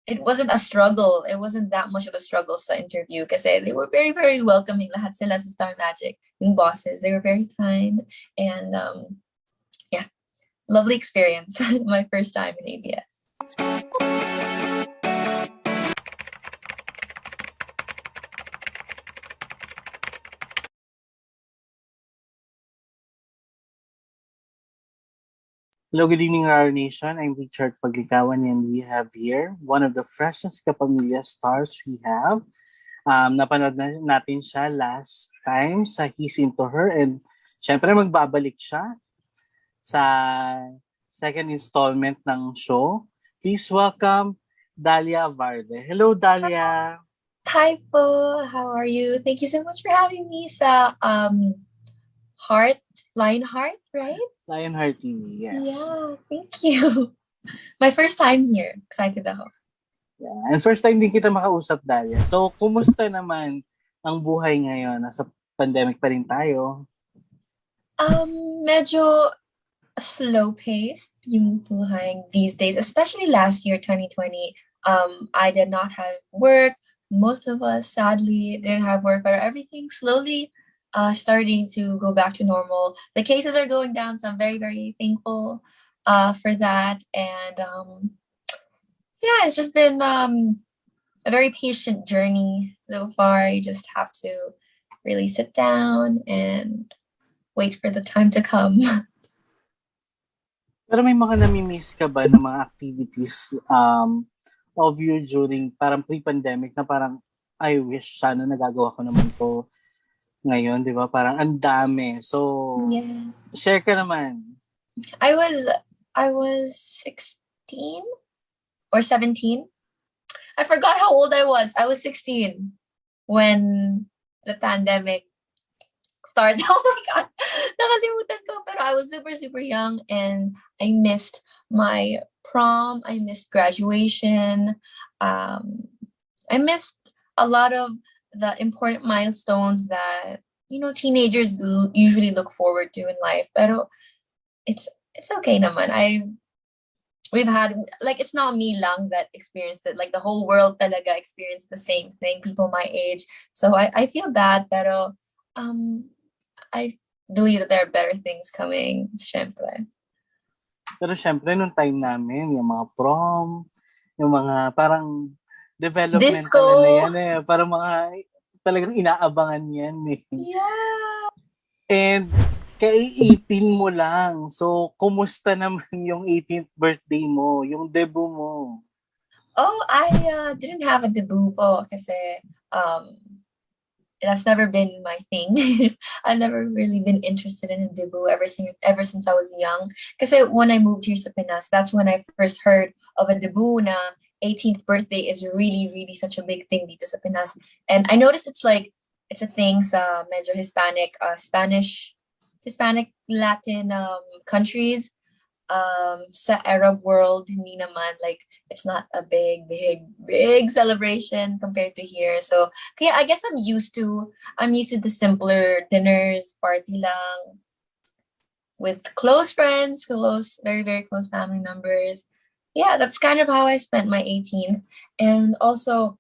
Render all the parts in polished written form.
it wasn't a struggle. It wasn't that much of a struggle sa interview kasi they were very, very welcoming. Lahat sila sa Star Magic, yung bosses. They were very kind. And yeah, lovely experience. My first time in ABS. Hello, good evening, RAWR Nation. I'm Richard Paglikawan, and we have here one of the freshest kapamilya stars we have. Napanood natin siya last time sa He's Into Her, and syempre magbabalik siya sa second installment ng show. Please welcome Dalia Varde. Hello, Dalia. Hi po, how are you? Thank you so much for having me sa Lionheart, right? Lionheart TV, yes. Yeah, thank you. My first time here. Excited ako. Yeah. And first time din kita makausap, Dalia. So, kumusta naman ang buhay ngayon? Nasa pandemic pa rin tayo. Medyo slow-paced yung buhay these days, especially last year, 2020. I did not have work. Most of us, sadly, didn't have work, but everything slowly starting to go back to normal. The cases are going down, so I'm very, very thankful for that. And yeah, it's just been a very patient journey so far. You just have to really sit down and wait for the time to come. Pero may mga nami-miss ka ba ng mga activities of you during parang pre-pandemic na parang I wish sana nagagawa ko naman to ngayon, di ba? Parang ang dami. So, yeah. Share ka naman. I was 16 or 17. I forgot how old I was. I was 16 when the pandemic started. Oh my God. Nakalimutan ko. Pero I was super, super young and I missed my prom. I missed graduation. I missed a lot of the important milestones that, you know, teenagers usually look forward to in life. Pero it's okay naman. We've had, like, it's not me lang that experienced it. Like, the whole world talaga experienced the same thing, people my age. So I feel bad, pero I believe that there are better things coming, syempre. Pero syempre, nung time namin, yung mga prom, yung mga parang developmental na yan eh. Parang mga talagang inaabangan yan eh. Yeah. And kay-18 mo lang. So, kumusta naman yung 18th birthday mo, yung debut mo? Oh, I didn't have a debut po kasi that's never been my thing. I've never really been interested in a debut ever since I was young. Because when I moved here to Pinas, that's when I first heard of a debut na 18th birthday is really, really such a big thing dito sa Pinas. And I noticed it's a thing sa medyo Hispanic, Hispanic Latin countries. Sa Arab world, hindi naman, like, it's not a big celebration compared to here. So, kaya I guess I'm used to the simpler dinners, party lang, with close friends, very, very close family members. Yeah, that's kind of how I spent my 18th. And also,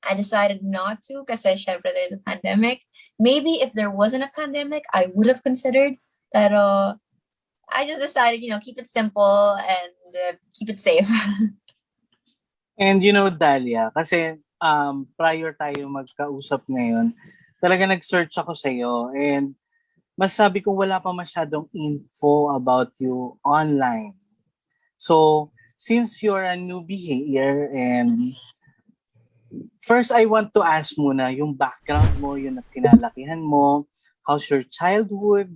I decided not to kasi syempre there's a pandemic. Maybe if there wasn't a pandemic, I would have considered. Pero I just decided, you know, keep it simple and keep it safe. And you know, Dalia, kasi prior tayo magkausap ngayon, talaga nag-search ako sa iyo and masabi kong wala pa masyadong info about you online. So, since you're a newbie here and first I want to ask muna yung background mo, yung kinalakihan mo, how's your childhood?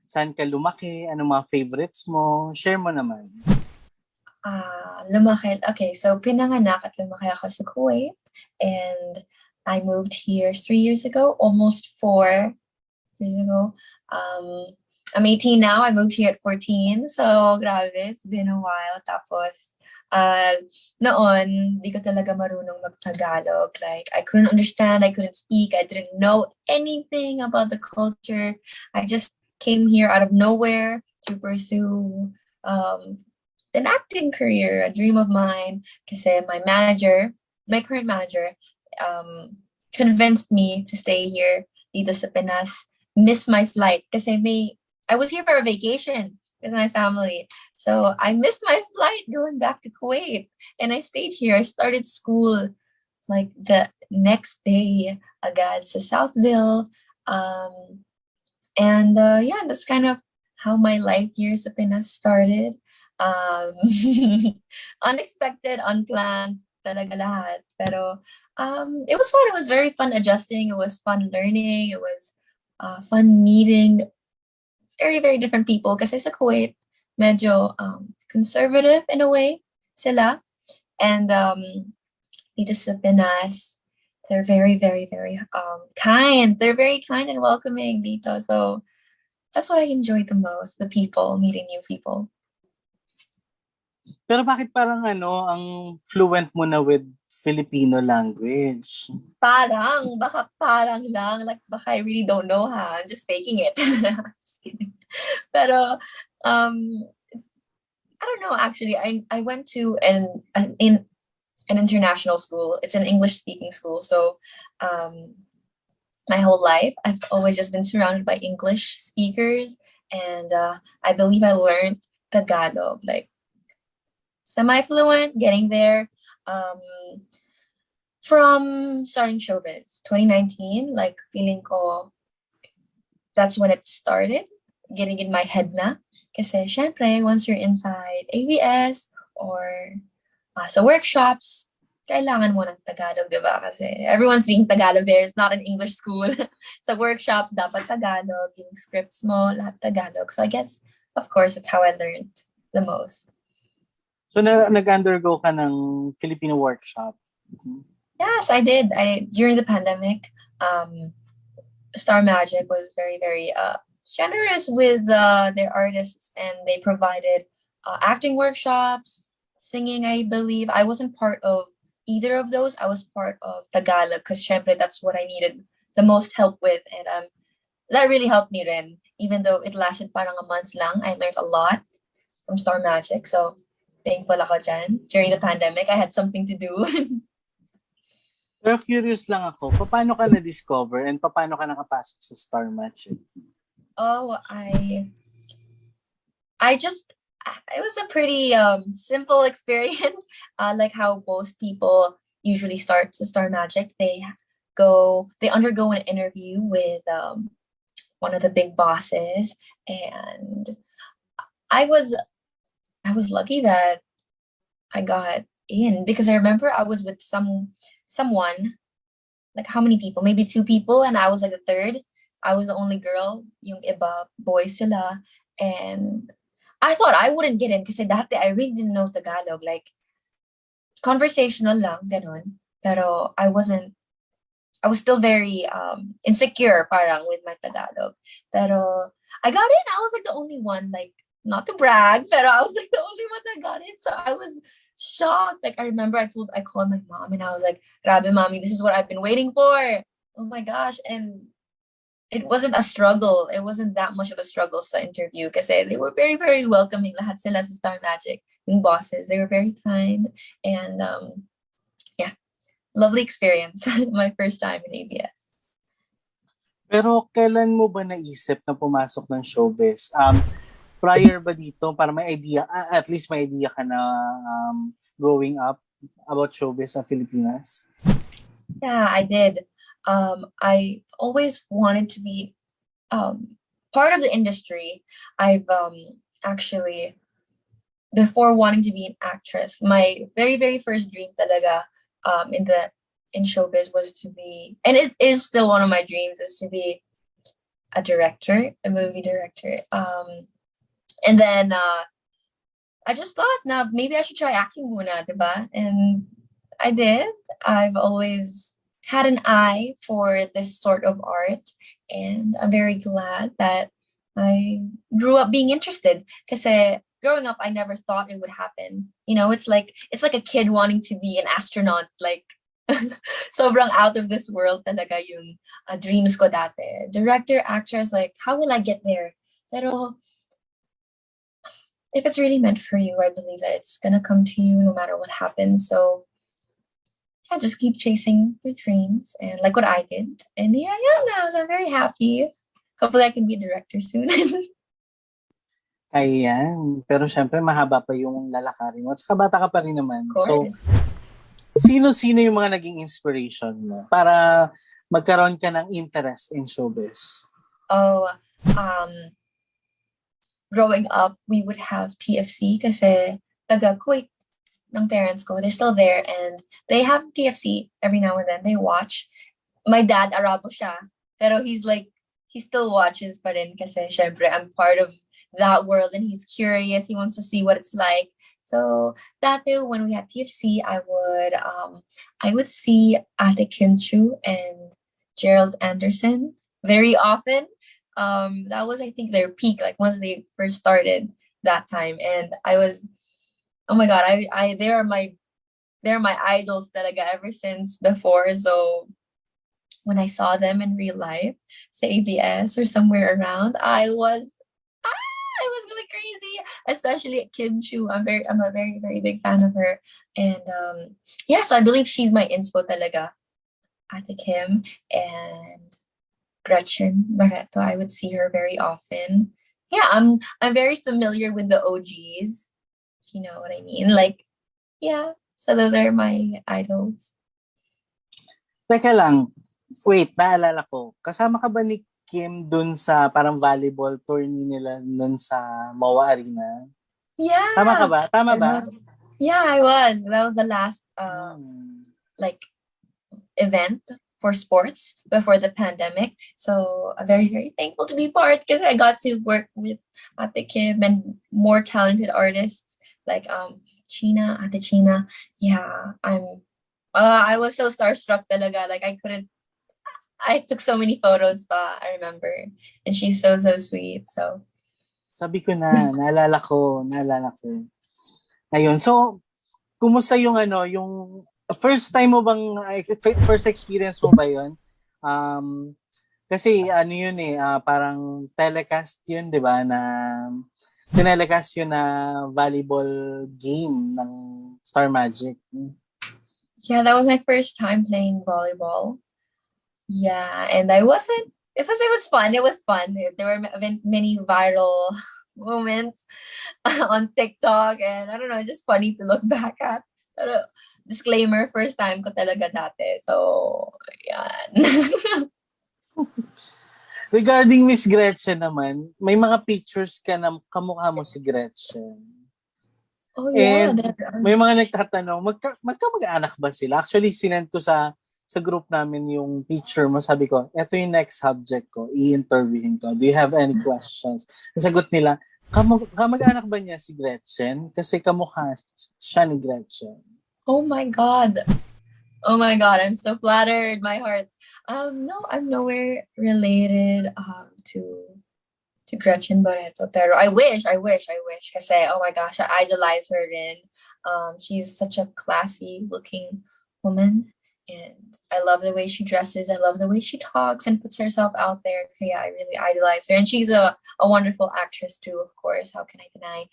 Saan ka lumaki? Anong mga favorites mo? Share mo naman. Lumaki. Okay, so pinanganak at lumaki ako sa Kuwait. And I moved here 3 years ago, almost 4 years ago. I'm 18 now. I moved here at 14. So, grabe. It's been a while. Tapos, noon, di ko talaga marunong mag-Tagalog. Like, I couldn't understand. I couldn't speak. I didn't know anything about the culture. I just came here out of nowhere to pursue an acting career, a dream of mine. Kasi my current manager, convinced me to stay here dito sa Pinas. Miss my flight kasi I was here for a vacation with my family. So I missed my flight going back to Kuwait, and I stayed here. I started school like the next day agad sa Southville. Yeah, that's kind of how my life here sa Pinas started. Um, Unexpected, unplanned talaga lahat. Pero it was fun. It was very fun adjusting. It was fun learning. It was fun meeting very, very different people. Kasi sa Kuwait, medyo conservative in a way sila. And dito sa Pinas, they're very, very, very kind. They're very kind and welcoming dito. So that's what I enjoyed the most, the people, meeting new people. Pero bakit parang ang fluent mo na with Filipino language? Baka parang lang. Like, baka I really don't know ha. I'm just faking it. Just kidding. Pero, I don't know, actually. I went to an international school. It's an English-speaking school. So, my whole life, I've always just been surrounded by English speakers. And I believe I learned Tagalog, like, semi-fluent, getting there. From starting SHOWBIZ 2019, like feeling ko that's when it started, getting in my head na. Kasi syempre, once you're inside ABS or sa workshops, kailangan mo ng Tagalog, di ba? Kasi everyone's being Tagalog there. It's not an English school. Sa workshops, dapat Tagalog. Yung scripts mo, lahat Tagalog. So I guess, of course, that's how I learned the most. So nag-undergo ka ng Filipino workshop? Yes, I did. During the pandemic, Star Magic was very, very generous with their artists, and they provided acting workshops, singing, I believe. I wasn't part of either of those. I was part of Tagalog because syempre that's what I needed the most help with, and that really helped me rin. Even though it lasted parang a month lang, I learned a lot from Star Magic. So thankful ako dyan. During the pandemic, I had something to do. Pero curious lang ako, paano ka na-discover and paano ka nakapasok sa Star Magic? Oh, it was a pretty simple experience. Like how most people usually start to Star Magic, they undergo an interview with one of the big bosses, and I was lucky that I got in because I remember I was with someone, like how many people? Maybe two people, and I was like the third. I was the only girl, yung iba boys sila, and I thought I wouldn't get in kasi dati I really didn't know Tagalog, like conversational lang ganon. Pero I was still very insecure parang with my Tagalog. Pero I got in. I was like the only one, like not to brag, pero I was like the only one that got in. So I was shocked. Like I remember I called my mom and I was like, "Grabe, mommy, this is what I've been waiting for." Oh my gosh. And it wasn't a struggle. It wasn't that much of a struggle sa interview kasi they were very, very welcoming. Lahat sila sa Star Magic, yung bosses, they were very kind. And yeah, lovely experience. My first time in ABS. Pero kailan mo ba naisip na pumasok ng showbiz? Prior ba dito para may idea, at least may idea ka na growing up about showbiz sa Pilipinas? Yeah, I did. I always wanted to be part of the industry. I've actually, before wanting to be an actress, my very, very first dream talaga in showbiz was to be, and it is still one of my dreams, is to be a director, a movie director. And then I just thought, now maybe I should try acting muna, diba? And I did. I've always had an eye for this sort of art, and I'm very glad that I grew up being interested. Kasi growing up, I never thought it would happen. You know, it's like a kid wanting to be an astronaut. Like sobrang out of this world talaga yung dreams ko dati. Director, actress, like how will I get there? Pero if it's really meant for you, I believe that it's gonna come to you no matter what happens. So yeah, just keep chasing your dreams and like what I did. And here I am now, so I'm very happy. Hopefully I can be a director soon. Of Ayan. Pero syempre, mahaba pa yung lalakarin mo. At saka bata ka pa rin naman. So, course. sino-sino yung mga naging inspiration mo para magkaroon ka ng interest in showbiz? Oh, growing up, we would have TFC kasi taga Kuwait ng parents ko. They're still there and they have TFC every now and then. They watch. My dad, Arabo siya. Pero he's like, he still watches pa rin kasi syempre I'm part of that world and he's curious. He wants to see what it's like. So dati when we had TFC, I would see Ate Kim Chu and Gerald Anderson very often. That was I think their peak, like once they first started that time. And I was, oh my god, I they're my idols talaga ever since before. So when I saw them in real life, say ABS or somewhere around, I was going crazy, especially at Kim Chu. I'm a very, very big fan of her. And yeah, so I believe she's my inspo talaga. Ate Kim and Gretchen Barretto. I would see her very often. Yeah, I'm very familiar with the OGs. If you know what I mean. Like, yeah. So those are my idols. Teka lang, wait, naalala ko. Kasama ka ba ni Kim dun sa parang volleyball tourney nila dun sa MOA Arena? Tama ka Yeah. ba? Tama ba? Yeah, I was. That was the last like event for sports before the pandemic. So I'm very, very thankful to be part because I got to work with Ate Kim and more talented artists like Ate China. Yeah, I was so starstruck talaga. Like I took so many photos pa, I remember. And she's so, so sweet. So Sabi ko na, naalala ko. Ayun, so, kumusta yung yung first time mo bang, first experience mo ba yun? Kasi ano yun parang telecast yun, di ba, na tinelecast yun na volleyball game ng Star Magic. yeah, that was my first time playing volleyball. Yeah, and it was fun. It was fun. There were many viral moments on TikTok and I don't know, just funny to look back at. Pero, disclaimer, first time ko talaga dati. So, yan. Regarding Miss Gretchen naman, may mga pictures ka na kamukha mo si Gretchen. Oh yeah. And may mga nagtatanong, magkamag-anak ba sila? Actually, sinend ko sa group namin yung picture mo. Sabi ko, eto yung next subject ko. I-interviewin ko. Do you have any questions? Nasagot nila, kamag-anak ba niya si Gretchen? Kasi kamukha siya ni Gretchen. Oh my God. Oh my God, I'm so flattered. My heart. No, I'm nowhere related to Gretchen Barretto. Pero I wish. Kasi, oh my gosh, I idolize her rin. She's such a classy looking woman. And I love the way she dresses. I love the way she talks and puts herself out there. Kaya I really idolize her. And she's a wonderful actress too, of course. How can I deny?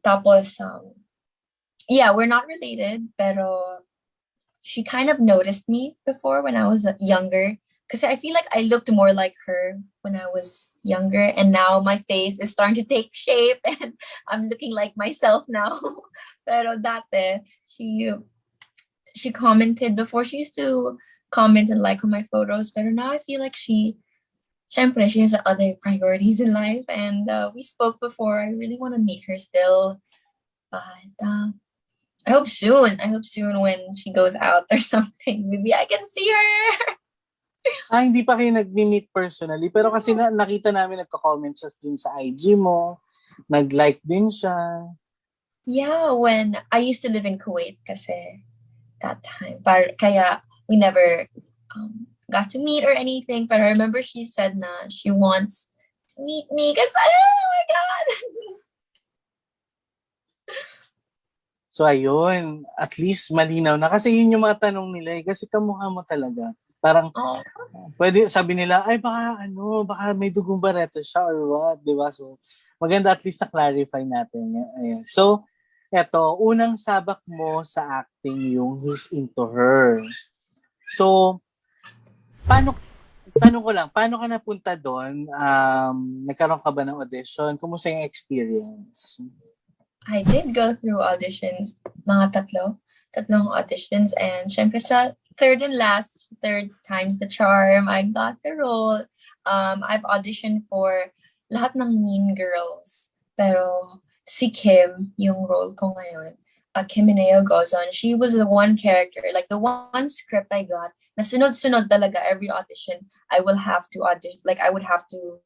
Tapos, yeah, we're not related, pero she kind of noticed me before when I was younger. Because I feel like I looked more like her when I was younger. And now my face is starting to take shape and I'm looking like myself now. Pero dati, she commented before. She used to comment and like on my photos. But now I feel like syempre, she has other priorities in life. And we spoke before. I really want to meet her still. But I hope soon when she goes out or something. Maybe I can see her. Hindi pa kayo nag-meet personally. Pero kasi nakita namin nagka-comment siya dun sa IG mo. Nag-like din siya. Yeah, when I used to live in Kuwait kasi that time. Kaya we never got to meet or anything. But I remember she said na she wants to meet me kasi, oh my God! So ayun, at least malinaw na. Kasi yun yung mga tanong nila kasi kamukha mo talaga. Parang, Oh, pwede, sabi nila, ay baka may dugong Barretto siya or what, di ba? So, maganda at least na-clarify natin. Ayan. So, eto, unang sabak mo sa acting yung He's Into Her. So, paano, tanong ko lang, paano ka napunta doon? Nagkaroon ka ba ng audition? Kumusta yung experience? I did go through auditions, mga tatlong auditions, and syempre sa third time's the charm, I got the role. I've auditioned for lahat ng Mean Girls, pero si Kim, yung role ko ngayon, Kim Mineo goes on, she was the one character, like the one script I got, na sunod-sunod talaga every audition, I will have to audition, like I would have to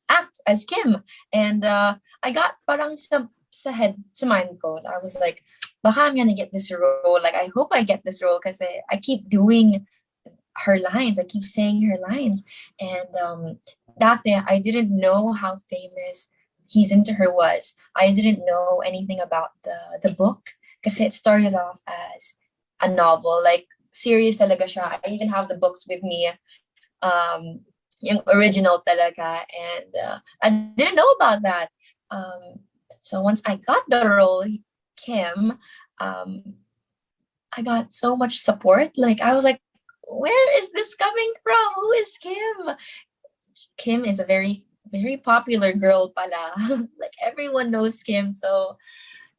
act as Kim. And I got parang sa mind ko, I was like, baka I'm gonna get this role. Like, I hope I get this role because I keep doing her lines. I keep saying her lines. And that day, I didn't know how famous He's Into Her was. I didn't know anything about the book because it started off as a novel. Like, serious talaga siya. I even have the books with me. Yung original talaga. And I didn't know about that. So once I got the role, Kim, I got so much support. Like I was like, where is this coming from? Who is Kim? Kim is a very popular girl pala. Like everyone knows Kim. So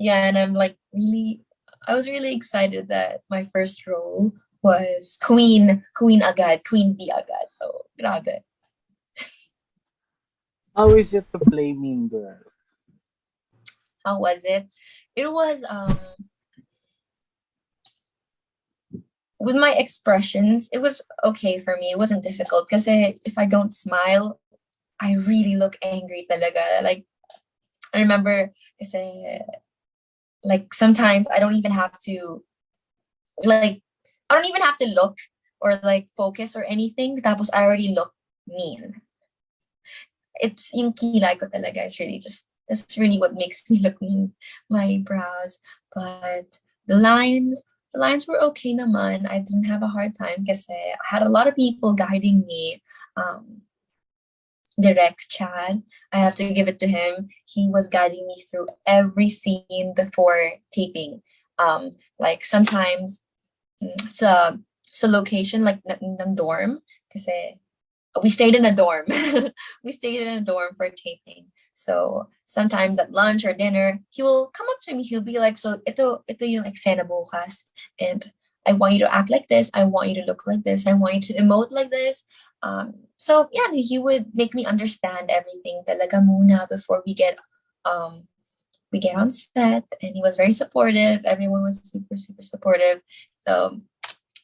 yeah, and I was really excited that my first role was Queen agad, Queen B agad. So grabe. How is it to play Mean Girl? How was it? It was with my expressions, it was okay for me. It wasn't difficult because if I don't smile, I really look angry talaga. Like I remember kasi like sometimes I don't even have to like I don't even have to look or like focus or anything. Tapos I already look mean. It's yung kilay ko talaga. That's really what makes me look mean. My brows, but the lines the lines were okay naman. I didn't have a hard time kasi I had a lot of people guiding me. Direct Chad, I have to give it to him. He was guiding me through every scene before taping. Like sometimes sa location like ng dorm kasi we stayed in a dorm. We stayed in a dorm for taping. So sometimes at lunch or dinner, he will come up to me. He'll be like, "So ito yung eksena bukas, and I want you to act like this. I want you to look like this. I want you to emote like this." So yeah, he would make me understand everything talaga muna before we get on set, and he was very supportive. Everyone was super super supportive. So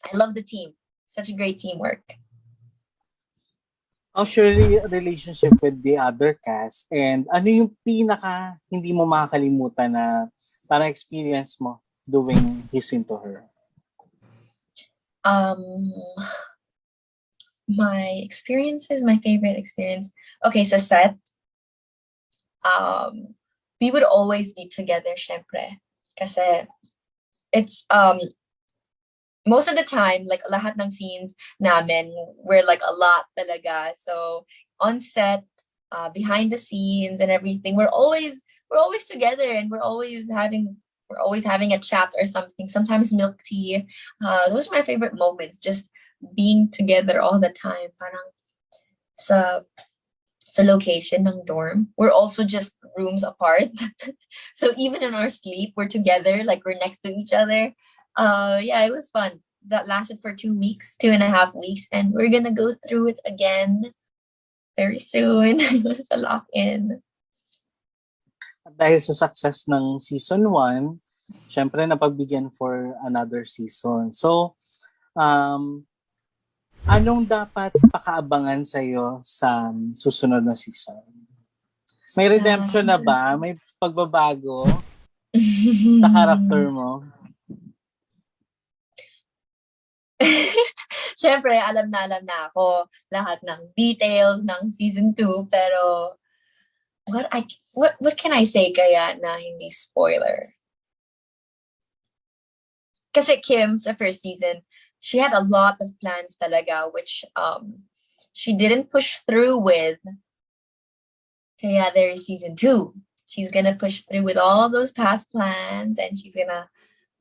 I love the team. Such a great teamwork. How's your relationship with the other cast? And ano yung pinaka hindi mo makakalimutan na parang experience mo doing He's Into Her? My experiences, my favorite experience. Okay, so set, we would always be together, syempre. Kasi it's most of the time, like lahat ng scenes namin, we're like a lot talaga. So on set, behind the scenes and everything, we're always together and we're always having a chat or something. Sometimes milk tea. Those are my favorite moments. Just being together all the time. Parang sa location ng dorm, we're also just rooms apart. So even in our sleep, we're together, like we're next to each other. Yeah, it was fun. That lasted for 2 weeks, 2.5 weeks, and we're gonna go through it again very soon. Sa lock-in. Dahil sa success ng season 1, syempre napagbigyan for another season. So, anong dapat pakaabangan sa'yo sa susunod na season? May redemption na ba? May pagbabago sa character mo? Siyempre, alam na ako lahat ng details ng season 2, pero what can I say kaya na hindi spoiler? Kasi Kim sa first season, she had a lot of plans talaga, which she didn't push through with. Kaya there is season 2. She's gonna push through with all those past plans, and she's gonna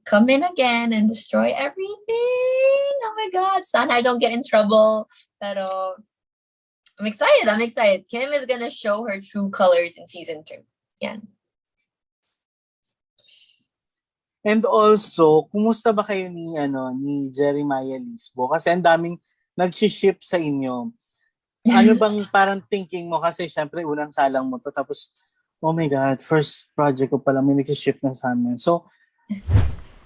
come in again and destroy everything. Oh my God, son, I don't get in trouble. Pero I'm excited. I'm excited. Kim is gonna show her true colors in season 2. Yeah. And also, kumusta ba kayo ni Jeremiah Lisbo? Kasi ang daming nag-ship sa inyo. Ano bang parang thinking mo? Kasi syempre, unang salang mo to. Tapos, oh my God, first project ko pala, may nag-ship na sa amin. So,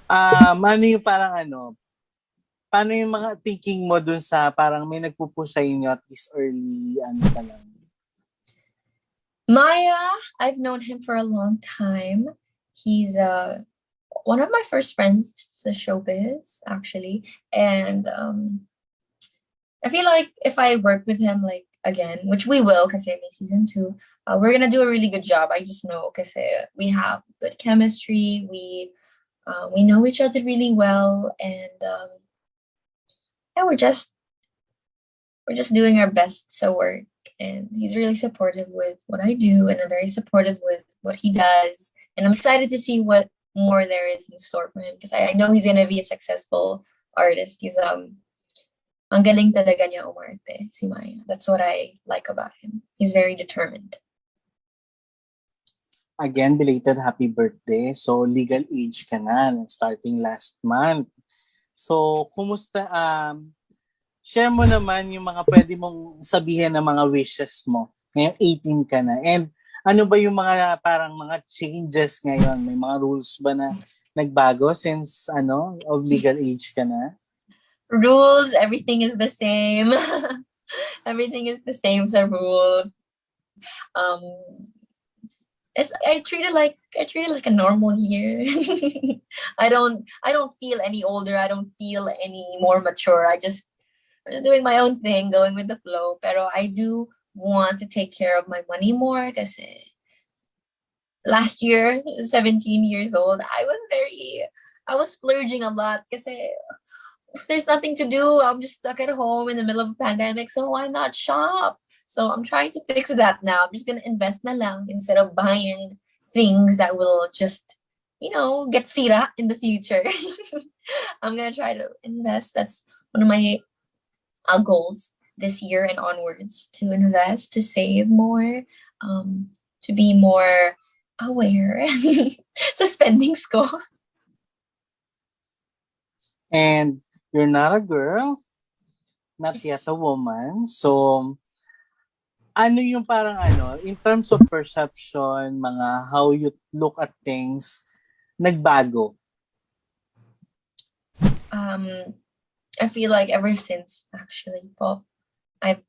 ano yung parang paano yung mga thinking mo dun sa parang may nagpupush sa inyo at this early, pa lang? Maya, I've known him for a long time. He's one of my first friends to SHOWBIZ, actually. And I feel like if I work with him like again, which we will, because may season 2, we're gonna do a really good job. I just know because we have good chemistry. We know each other really well, and yeah, we're just doing our best to work. And he's really supportive with what I do, and I'm very supportive with what he does. And I'm excited to see what more there is in store for him, because I know he's gonna be a successful artist. He's ang galing talaga niya umarte, si Maya. That's what I like about him. He's very determined. Again, belated happy birthday. So, legal age ka na, starting last month. So, kumusta? Share mo naman yung mga pwede mong sabihin ng mga wishes mo. Ngayon, 18 ka na. And ano ba yung mga parang mga changes ngayon? May mga rules ba na nagbago since of legal age ka na? Rules, everything is the same. Everything is the same sa rules. I treat it like a normal year. I don't feel any older. I don't feel any more mature. I'm just doing my own thing, going with the flow. Pero I do want to take care of my money more, kasi last year, 17 years old, I was splurging a lot kasi if there's nothing to do, I'm just stuck at home in the middle of a pandemic, so why not shop? So I'm trying to fix that now. I'm just gonna invest na lang instead of buying things that will just, get sira in the future. I'm gonna try to invest. That's one of my goals this year and onwards, to invest, to save more, to be more aware sa spendings ko. And you're not a girl, not yet a woman. So, ano yung parang in terms of perception, mga how you look at things, nagbago? I feel like ever since, actually, po, I've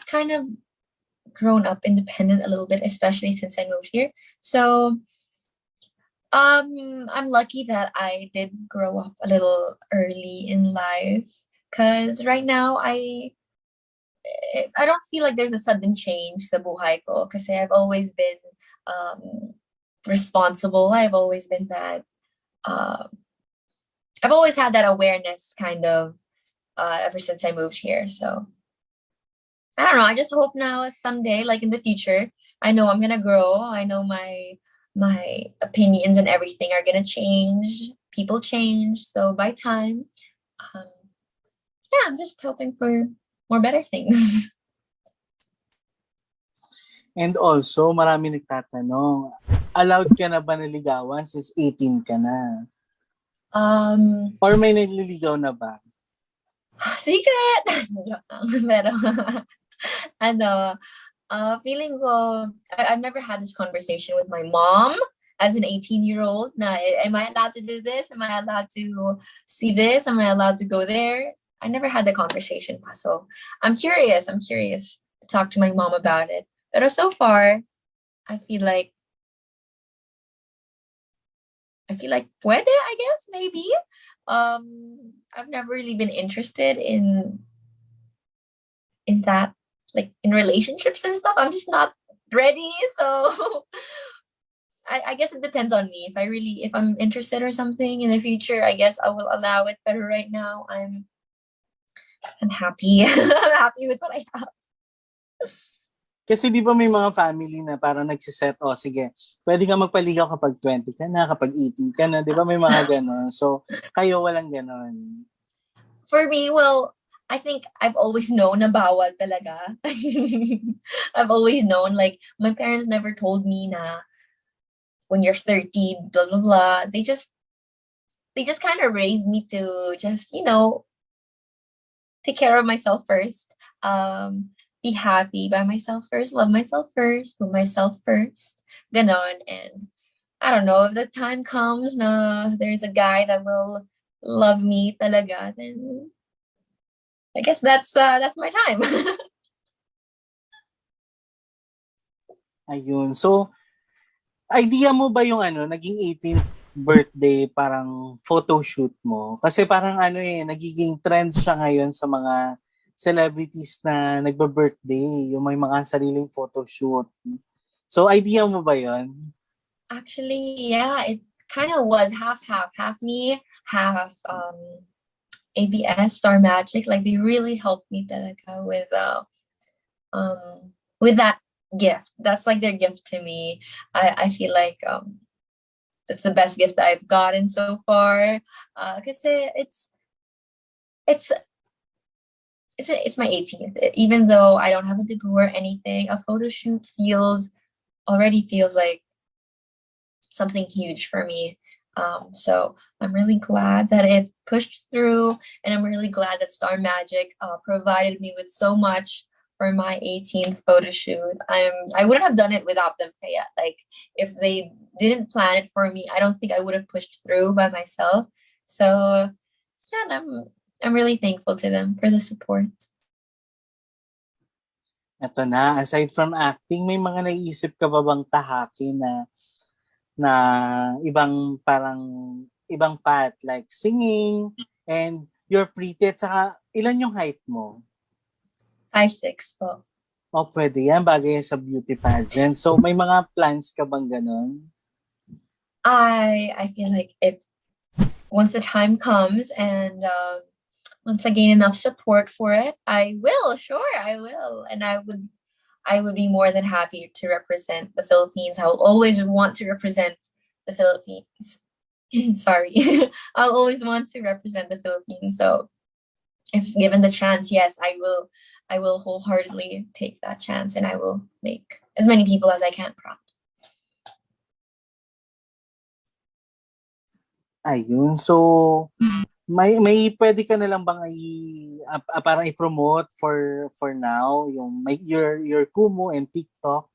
kind of grown up independent a little bit, especially since I moved here. So I'm lucky that I did grow up a little early in life, because right now I don't feel like there's a sudden change sa buhay ko, kasi I've always been responsible. I've always been that I've always had that awareness kind of ever since I moved here. So I don't know. I just hope now someday, like in the future, I know I'm gonna grow. I know my opinions and everything are gonna change. People change. So by time, yeah, I'm just hoping for more better things. And also, marami nagtatanong, allowed ka na ba naligawan since 18 ka na? Or may naliligaw na ba? Secret! Pero, feeling ko, I've never had this conversation with my mom as an 18-year-old. Na, am I allowed to do this? Am I allowed to see this? Am I allowed to go there? I never had the conversation. So I'm curious. I'm curious to talk to my mom about it. But so far, I feel like puede, I guess, maybe. I've never really been interested in that, like in relationships and stuff. I'm just not ready. So I guess it depends on me. If I'm interested or something in the future, I guess I will allow it. But right now, I'm happy. I'm happy with what I have. Kasi di ba may mga family na parang nagsiset, sige, pwede ka magpaligaw kapag 20 ka na, kapag 18 ka na, di ba may mga gano'n. So, kayo walang gano'n. For me, well, I think I've always known na bawal talaga. I've always known, like, my parents never told me na when you're 30, blah, blah, blah. They just kind of raised me to just, take care of myself first. Be happy by myself first, love myself first, put myself first. Ganon. And I don't know, if the time comes na there's a guy that will love me talaga, then I guess that's my time. Ayun. So, idea mo ba yung naging 18th birthday parang photo shoot mo? Kasi parang nagiging trend siya ngayon sa mga celebrities na nagba-birthday, yung may mga sariling photo shoot. So, idea mo ba yun? Actually, yeah, it kind of was half me, half ABS, Star Magic. Like, they really helped me talaga with that gift. That's like their gift to me. I feel like that's the best gift I've gotten so far. Kasi it's it's my 18th. Even though I don't have a debut or anything, a photo shoot already feels like something huge for me. So I'm really glad that it pushed through, and I'm really glad that Star Magic provided me with so much for my 18th photo shoot. I wouldn't have done it without them, Kaya. Like, if they didn't plan it for me, I don't think I would have pushed through by myself. So yeah, I'm really thankful to them for the support. Eto na, aside from acting, may mga naisip ka ba bang tahakin na ibang path, like singing, and you're pretty, at saka ilan yung height mo? 5'6" po. Pwede yan, bagay yan sa beauty pageant. So, may mga plans ka bang ganun? I feel like if once the time comes and once I gain enough support for it, I will. Sure, I will, and I would be more than happy to represent the Philippines. I will always want to represent the Philippines. Sorry, I'll always want to represent the Philippines. So, if given the chance, yes, I will. I will wholeheartedly take that chance, and I will make as many people as I can proud. Ayun, so may pwede ka na lang bang parang i-promote for now yung your Kumu and TikTok?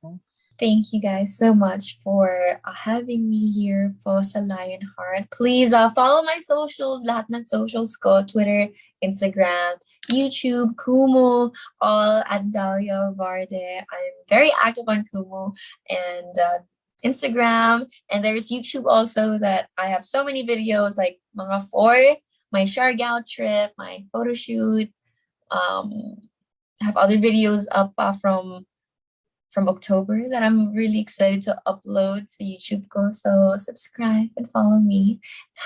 Thank you guys so much for having me here po sa Lionheart. Please follow my socials, lahat ng socials ko, Twitter, Instagram, YouTube, Kumu, all at Dalia Varde. I'm very active on Kumu and Instagram, and there's YouTube also that I have so many videos, like mga 4, my Siargao trip, my photo shoot. I have other videos up from October that I'm really excited to upload to YouTube ko. So subscribe and follow me.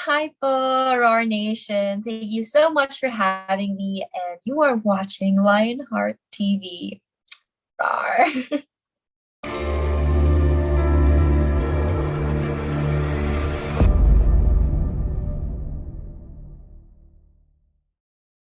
Hi po, RAWR Nation. Thank you so much for having me. And you are watching Lionheart TV. RAWR.